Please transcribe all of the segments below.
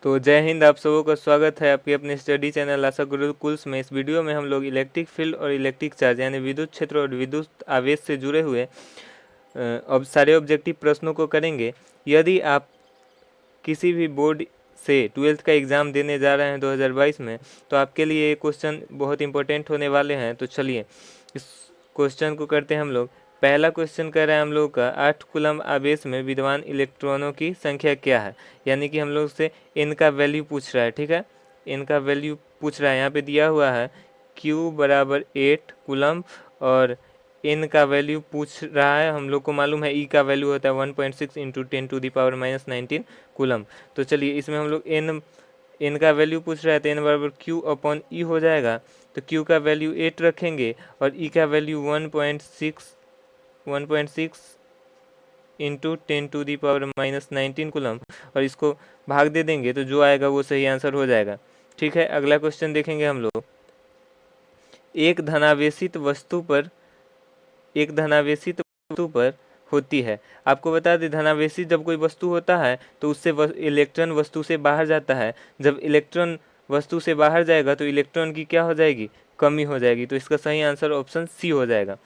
तो जय हिंद, आप सबों का स्वागत है आपके अपने स्टडी चैनल आशा गुरुकुल्स में। इस वीडियो में हम लोग इलेक्ट्रिक फील्ड और इलेक्ट्रिक चार्ज यानी विद्युत क्षेत्र और विद्युत आवेश से जुड़े हुए अब सारे ऑब्जेक्टिव प्रश्नों को करेंगे। यदि आप किसी भी बोर्ड से 12th का एग्ज़ाम देने जा रहे हैं 2022 में, तो आपके लिए ये क्वेश्चन बहुत इंपॉर्टेंट होने वाले हैं। तो चलिए इस क्वेश्चन को करते हैं हम लोग। पहला क्वेश्चन कह रहा है हम लोग का 8 कूलम आवेश में विद्यमान इलेक्ट्रॉनों की संख्या क्या है, यानी कि हम लोग से n का वैल्यू पूछ रहा है। ठीक है, n का वैल्यू पूछ रहा है, यहाँ पे दिया हुआ है q बराबर 8 कूलम और n का वैल्यू पूछ रहा है। हम लोग को मालूम है e का वैल्यू होता है 1.6 इंटू 10⁻⁻19 कूलम। तो चलिए इसमें हम लोग n का वैल्यू पूछ रहा है, तो n बराबर q अपॉन e हो जाएगा। तो q का वैल्यू 8 रखेंगे और e का वैल्यू 1.6 इंटू 10⁻⁻19 कूलम, और इसको भाग दे देंगे तो जो आएगा वो सही आंसर हो जाएगा। ठीक है, अगला क्वेश्चन देखेंगे हम लोग। एक धनावेशित वस्तु पर होती है। आपको बता दें, धनावेशित जब कोई वस्तु होता है तो उससे इलेक्ट्रॉन वस्तु से बाहर जाता है। जब इलेक्ट्रॉन वस्तु से बाहर जाएगा तो इलेक्ट्रॉन की क्या हो जाएगी, कमी हो जाएगी। तो इसका सही आंसर ऑप्शन सी हो जाएगा।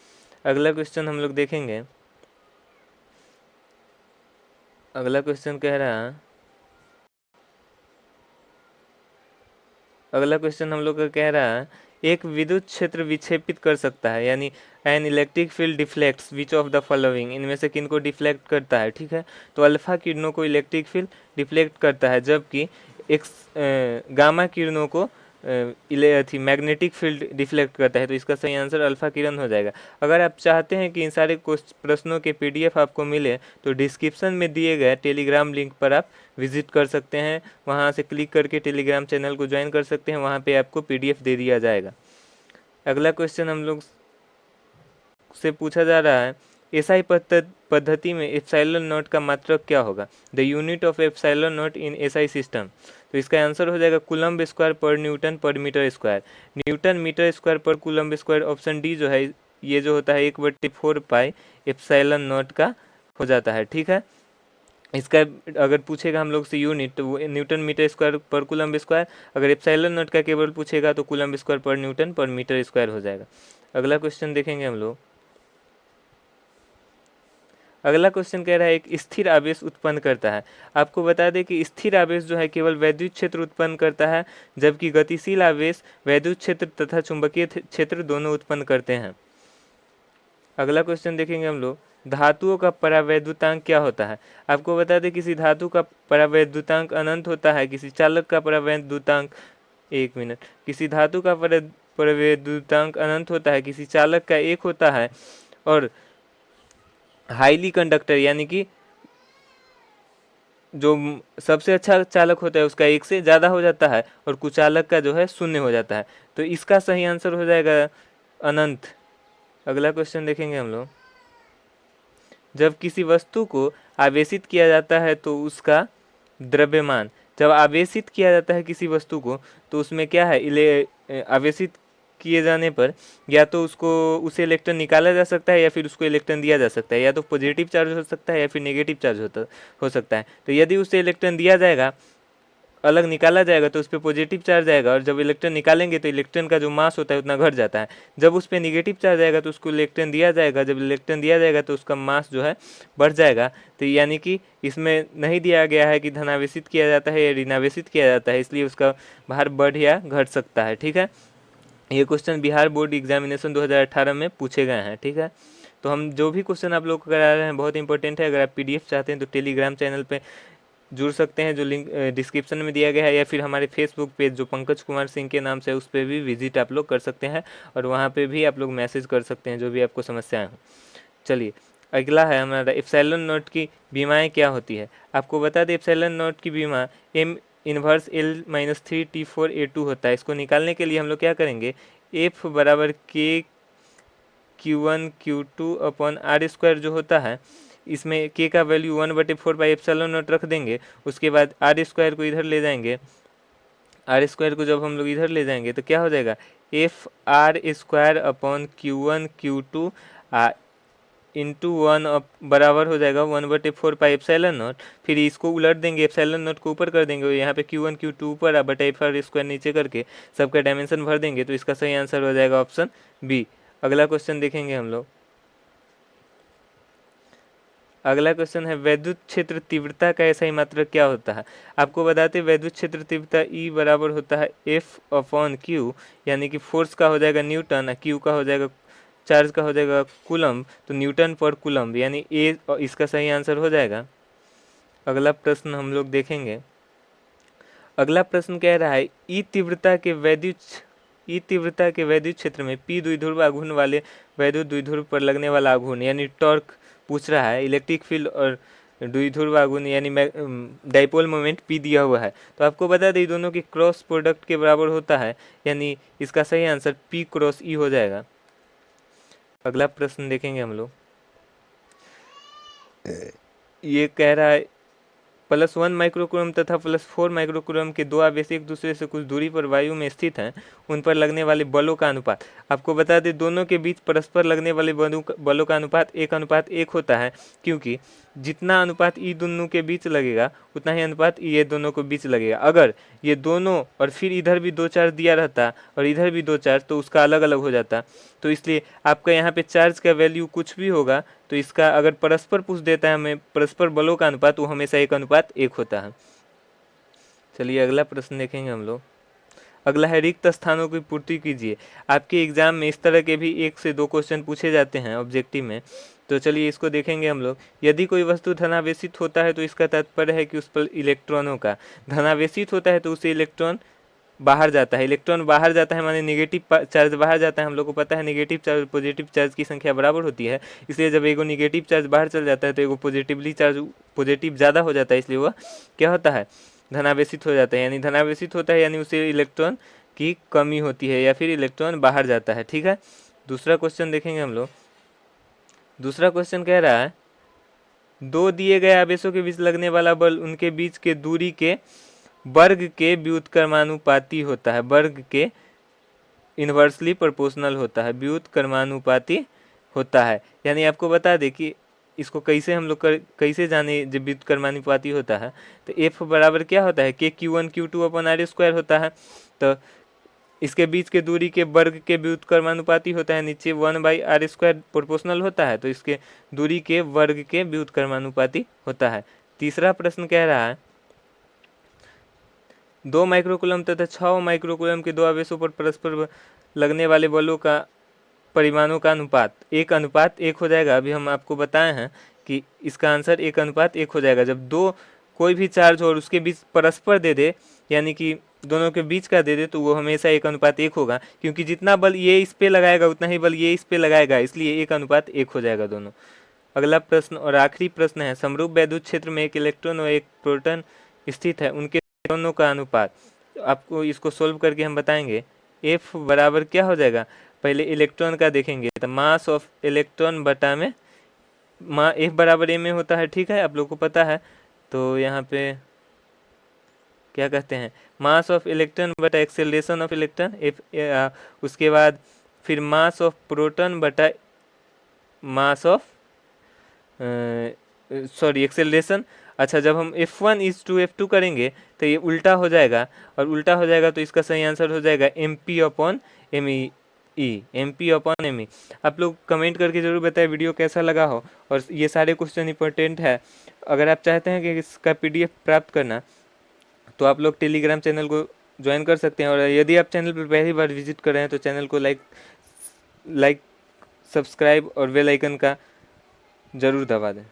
अगला क्वेश्चन हम लोग देखेंगे। अगला क्वेश्चन कह रहा है, अगला क्वेश्चन हम लोग का कह रहा है एक विद्युत क्षेत्र विक्षेपित कर सकता है, यानी an electric field deflects which of the following, इनमें से किन को डिफ्लेक्ट करता है। ठीक है, तो अल्फा किरणों को इलेक्ट्रिक फील्ड डिफ्लेक्ट करता है, जबकि एक्स गामा किरणों को मैग्नेटिक फील्ड डिफ्लेक्ट करता है। तो इसका सही आंसर अल्फा किरण हो जाएगा। अगर आप चाहते हैं कि इन सारे प्रश्नों के पीडीएफ आपको मिले तो डिस्क्रिप्शन में दिए गए टेलीग्राम लिंक पर आप विजिट कर सकते हैं। वहां से क्लिक करके टेलीग्राम चैनल को ज्वाइन कर सकते हैं, वहां पे आपको पीडीएफ दे दिया जाएगा। अगला क्वेश्चन हम लोग से पूछा जा रहा है, एसआई पद्धति में एप्सिलॉन नॉट का मात्रक क्या होगा। The unit of epsilon naught in SI system. तो इसका आंसर हो जाएगा कूलम्ब स्क्वायर पर न्यूटन पर metre square. Newton metre square पर कूलम्ब स्क्वायर, ऑप्शन डी जो है ये जो होता है 1/4 पाई एप्सिलॉन नॉट का हो जाता है। ठीक है, इसका अगर पूछेगा हम लोग से यूनिट तो वो न्यूटन मीटर स्क्वायर पर कूलम्ब स्क्वायर। अगर एप्सिलॉन नॉट का केवल पूछेगा तो कूलम्ब स्क्वायर पर न्यूटन पर मीटर स्क्वायर हो जाएगा। अगला क्वेश्चन देखेंगे हम लोग। अगला क्वेश्चन कह रहा है एक स्थिर आवेश उत्पन्न करता है। आपको बता दें कि स्थिर आवेश जो है केवल वैद्युत क्षेत्र उत्पन्न करता है, जबकि गतिशील आवेश वैद्युत क्षेत्र तथा चुंबकीय क्षेत्र दोनों उत्पन्न करते हैं। अगला क्वेश्चन देखेंगे हम लोग, धातुओं का परावैद्युतांक क्या होता है। आपको बता दें किसी धातु का परावैद्युतांक अनंत होता है, किसी चालक का परावैद्युतांक, एक मिनट, किसी धातु का परावैद्युतांक अनंत होता है, किसी चालक का एक होता है, और हाईली कंडक्टर यानी कि जो सबसे अच्छा चालक होता है उसका एक से ज़्यादा हो जाता है, और कुचालक का जो है शून्य हो जाता है। तो इसका सही आंसर हो जाएगा अनंत। अगला क्वेश्चन देखेंगे हम लोग। जब किसी वस्तु को आवेशित किया जाता है तो उसका द्रव्यमान, जब आवेशित किया जाता है किसी वस्तु को तो उसमें क्या है, आवेशित किए जाने पर या तो उसे इलेक्ट्रॉन निकाला जा सकता है या फिर उसको इलेक्ट्रॉन दिया जा सकता है। या तो पॉजिटिव चार्ज हो सकता है या फिर नेगेटिव चार्ज हो सकता है। तो यदि उसे इलेक्ट्रॉन दिया जाएगा, अलग निकाला जाएगा, तो उस पर पॉजिटिव चार्ज आएगा, और जब इलेक्ट्रॉन निकालेंगे तो इलेक्ट्रॉन का जो मास होता है उतना घट जाता है। जब उस पर निगेटिव चार्ज आएगा तो उसको इलेक्ट्रॉन दिया जाएगा, जब इलेक्ट्रॉन दिया जाएगा तो उसका मास जो है बढ़ जाएगा। तो यानी कि इसमें नहीं दिया गया है कि धनावेशित किया जाता है या ऋणावेशित किया जाता है, इसलिए उसका भार बढ़ या घट सकता है। ठीक है, ये क्वेश्चन बिहार बोर्ड एग्जामिनेशन 2018 में पूछे गए हैं। ठीक है, तो हम जो भी क्वेश्चन आप लोग को करा रहे हैं बहुत इंपॉर्टेंट है। अगर आप पीडीएफ चाहते हैं तो टेलीग्राम चैनल पे जुड़ सकते हैं, जो लिंक डिस्क्रिप्शन में दिया गया है, या फिर हमारे फेसबुक पेज जो पंकज कुमार सिंह के नाम से है उस पर भी विजिट आप लोग कर सकते हैं, और वहाँ पे भी आप लोग मैसेज कर सकते हैं जो भी आपको समस्याएं हो। चलिए अगला है हमारा, एप्सिलॉन नॉट की बीमाएँ क्या होती है। आपको बता दें एप्सिलॉन नॉट की बीमा m इन्वर्स L-3T4A2 होता है। इसको निकालने के लिए हम लोग क्या करेंगे, F बराबर K Q1 Q2 upon are square जो होता है, इसमें k का वैल्यू 1/4 पाई एप्सिलॉन नॉट रख देंगे। उसके बाद आर स्क्वायर को इधर ले जाएंगे, आर स्क्वायर को जब हम लोग इधर ले जाएंगे तो क्या हो जाएगा, F R square upon Q1 Q2 into one बराबर हो जाएगा 1/4 पाई एप्सिलॉन नॉट। फिर इसको उलट देंगे, एप्सिलॉन नॉट को ऊपर कर देंगे, यहाँ पे Q1 Q2 ऊपर बटा F_r² नीचे करके सबका डायमेंशन भर देंगे, तो इसका सही आंसर हो जाएगा ऑप्शन बी। अगला क्वेश्चन देखेंगे हम लोग। अगला क्वेश्चन है वैद्युत क्षेत्र तीव्रता का ऐसा ही मात्रक क्या होता है। आपको बताते वैद्युत क्षेत्र तीव्रता E बराबर होता है F/Q, यानी कि फोर्स का हो जाएगा न्यूटन, Q का हो जाएगा चार्ज का हो जाएगा कूलम्ब, तो न्यूटन पर कूलम्ब, यानी ए इसका सही आंसर हो जाएगा। अगला प्रश्न हम लोग देखेंगे। अगला प्रश्न कह रहा है ई तीव्रता के वैद्युत क्षेत्र में P द्विध्रुव आघूर्ण वाले वैद्युत द्विध्रुव पर लगने वाला आघूर्ण यानी टॉर्क पूछ रहा है। इलेक्ट्रिक फील्ड और द्विध्रुव आघूर्ण यानी डाइपोल मोमेंट P दिया हुआ है, तो आपको बता दें दोनों के क्रॉस प्रोडक्ट के बराबर होता है, यानी इसका सही आंसर P क्रॉस E हो जाएगा। अगला प्रश्न देखेंगे हम लोग। ये कह रहा है +1 माइक्रोकूलम तथा +4 माइक्रोकूलम के दो आवेश एक दूसरे से कुछ दूरी पर वायु में स्थित हैं, उन पर लगने वाले बलों का अनुपात। आपको बता दें दोनों के बीच परस्पर लगने वाले बलों का अनुपात 1:1 होता है, क्योंकि जितना अनुपात ई दोनों के बीच लगेगा उतना ही अनुपात ये दोनों के बीच लगेगा। अगर ये दोनों और फिर इधर भी 2 चार्ज दिया रहता और इधर भी 2 चार्ज, तो उसका अलग अलग हो जाता। तो इसलिए आपका यहाँ पे चार्ज का वैल्यू कुछ भी होगा, तो इसका अगर परस्पर पूछ देता है हमें परस्पर बलों का अनुपात, वो हमेशा 1:1 होता है। चलिए अगला प्रश्न देखेंगे हम लोग। अगला है रिक्त स्थानों की पूर्ति कीजिए। आपके एग्जाम में इस तरह के भी 1 से 2 क्वेश्चन पूछे जाते हैं ऑब्जेक्टिव में, तो चलिए इसको देखेंगे हम लोग। यदि कोई वस्तु धनावेशित होता है तो इसका तात्पर्य है कि उस पर इलेक्ट्रॉनों का, धनावेशित होता है तो उससे इलेक्ट्रॉन बाहर जाता है। इलेक्ट्रॉन बाहर जाता है माने नेगेटिव चार्ज बाहर जाता है। हम लोग को पता है नेगेटिव चार्ज और पॉजिटिव चार्ज की संख्या बराबर होती है, इसलिए जब एगो नेगेटिव चार्ज बाहर चल जाता है तो एगो पॉजिटिव ज़्यादा हो जाता है, इसलिए वह क्या होता है, धनावेशित हो जाता है। यानी धनावेशित होता है यानी उसे इलेक्ट्रॉन की कमी होती है या फिर इलेक्ट्रॉन बाहर जाता है। ठीक है, दूसरा क्वेश्चन देखेंगे हम लोग। दूसरा क्वेश्चन कह रहा है दो दिए गए आवेशों के बीच लगने वाला बल उनके बीच के दूरी के वर्ग के व्युत्क्रमानुपाती होता है। वर्ग के इन्वर्सली प्रोपोर्शनल होता है, व्युत्क्रमानुपाती होता है। यानी आपको बता दें कि इसको कैसे हम लोग कैसे जाने जब व्युत्क्रमानुपाती होता है, तो F बराबर क्या होता है, Q1 Q2/r² होता है। तो इसके बीच के दूरी के वर्ग के व्युत्क्रमानुपाती होता है, नीचे 1/r² प्रोपोर्शनल होता है, तो इसके दूरी के वर्ग के व्युत्क्रमानुपाती होता है। तीसरा प्रश्न कह रहा है 2 माइक्रोकूलम तथा 6 माइक्रोकूलम के दो आवेशों पर परस्पर लगने वाले बलों का परिमाणों का अनुपात 1:1 हो जाएगा। अभी हम आपको बताए हैं कि इसका आंसर 1:1 हो जाएगा। जब दो कोई भी चार्ज हो और उसके बीच परस्पर दे दे, यानी कि दोनों के बीच का दे दे, तो वो हमेशा 1:1 होगा, क्योंकि जितना बल ये इस पे लगाएगा उतना ही बल ये इस पे लगाएगा, इसलिए 1:1 हो जाएगा दोनों। अगला प्रश्न और आखिरी प्रश्न है समरूप वैद्युत क्षेत्र में एक इलेक्ट्रॉन और एक प्रोटॉन स्थित है, उनके दोनों का अनुपात। तो आपको इसको सोल्व करके हम बताएंगे। F बराबर क्या हो जाएगा, पहले इलेक्ट्रॉन का देखेंगे तो मास ऑफ इलेक्ट्रॉन बटा में F बराबर m में होता है। ठीक है, आप लोग को पता है। तो यहाँ पे क्या कहते हैं, मास ऑफ इलेक्ट्रॉन बटा एक्सेलरेशन ऑफ इलेक्ट्रॉन उसके बाद फिर मास ऑफ प्रोटॉन बटा मास ऑफ एक्सेलरेशन। अच्छा, जब हम F1:F2 करेंगे तो ये उल्टा हो जाएगा, और उल्टा हो जाएगा तो इसका सही आंसर हो जाएगा MP/me। MP/me। आप लोग कमेंट करके ज़रूर बताएं वीडियो कैसा लगा हो, और ये सारे क्वेश्चन इंपॉर्टेंट है। अगर आप चाहते हैं कि इसका PDF प्राप्त करना, तो आप लोग टेलीग्राम चैनल को ज्वाइन कर सकते हैं। और यदि आप चैनल पर पहली बार विजिट कर रहे हैं तो चैनल को लाइक सब्सक्राइब और बेल आइकन का ज़रूर दबा दें।